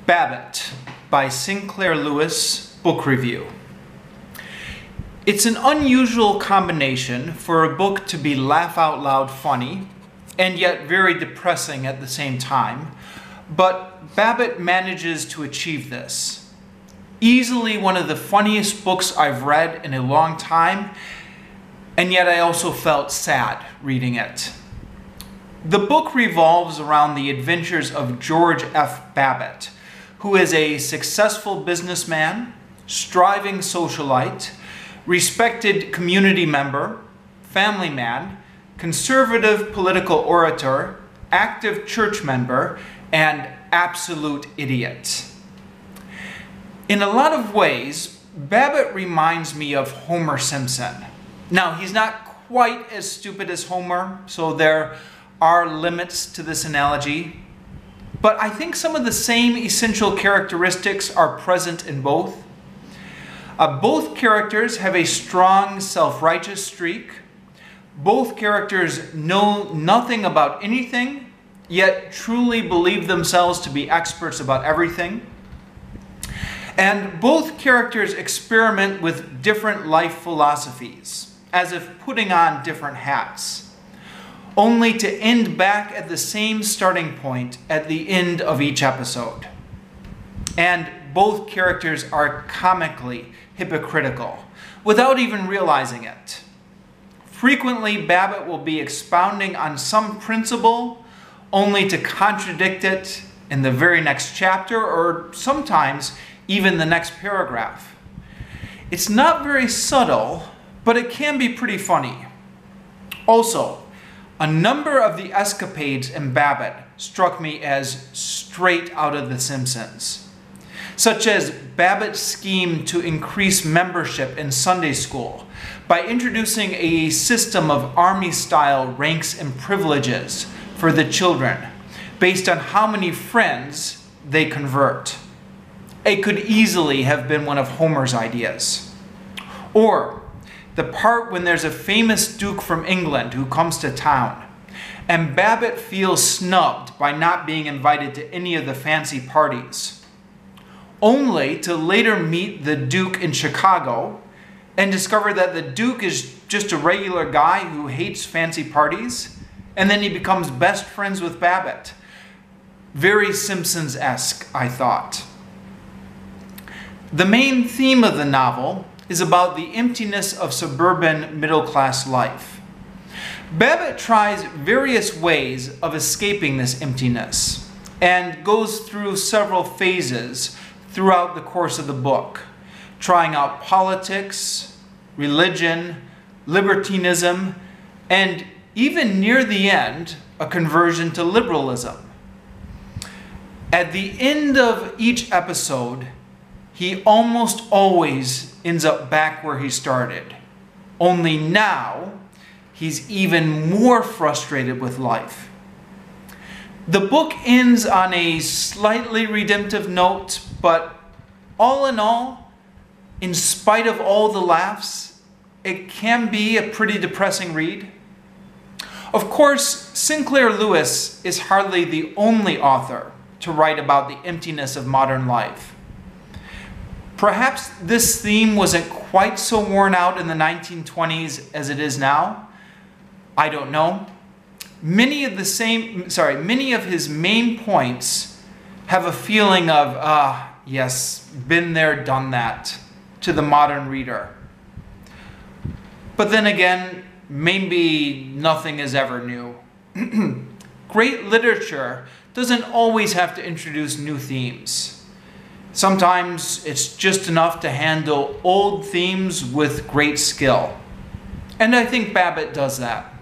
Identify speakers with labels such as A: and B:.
A: Babbitt by Sinclair Lewis, book review. It's an unusual combination for a book to be laugh out loud funny and yet very depressing at the same time, but Babbitt manages to achieve this. Easily one of the funniest books I've read in a long time, and yet I also felt sad reading it. The book revolves around the adventures of George F. Babbitt, who is a successful businessman, striving socialite, respected community member, family man, conservative political orator, active church member, and absolute idiot. In a lot of ways, Babbitt reminds me of Homer Simpson. Now, he's not quite as stupid as Homer, so there are limits to this analogy, but I think some of the same essential characteristics are present in both. Both characters have a strong self-righteous streak. Both characters know nothing about anything, yet truly believe themselves to be experts about everything. And both characters experiment with different life philosophies, as if putting on different hats, only to end back at the same starting point at the end of each episode. And both characters are comically hypocritical, without even realizing it. Frequently, Babbitt will be expounding on some principle, only to contradict it in the very next chapter, or sometimes even the next paragraph. It's not very subtle, but it can be pretty funny. Also, a number of the escapades in Babbitt struck me as straight out of The Simpsons, such as Babbitt's scheme to increase membership in Sunday school by introducing a system of army-style ranks and privileges for the children based on how many friends they convert. It could easily have been one of Homer's ideas. Or the part when there's a famous duke from England who comes to town, and Babbitt feels snubbed by not being invited to any of the fancy parties, only to later meet the duke in Chicago and discover that the duke is just a regular guy who hates fancy parties, and then he becomes best friends with Babbitt. Very Simpsons-esque, I thought. The main theme of the novel is about the emptiness of suburban middle-class life. Babbitt tries various ways of escaping this emptiness and goes through several phases throughout the course of the book, trying out politics, religion, libertinism, and even near the end, a conversion to liberalism. At the end of each episode, he almost always ends up back where he started. Only now, he's even more frustrated with life. The book ends on a slightly redemptive note, but all in all, in spite of all the laughs, it can be a pretty depressing read. Of course, Sinclair Lewis is hardly the only author to write about the emptiness of modern life. Perhaps this theme wasn't quite so worn out in the 1920s as it is now. I don't know. Many of his main points have a feeling of, yes, been there, done that, to the modern reader. But then again, maybe nothing is ever new. Great literature doesn't always have to introduce new themes. Sometimes it's just enough to handle old themes with great skill. And I think Babbitt does that.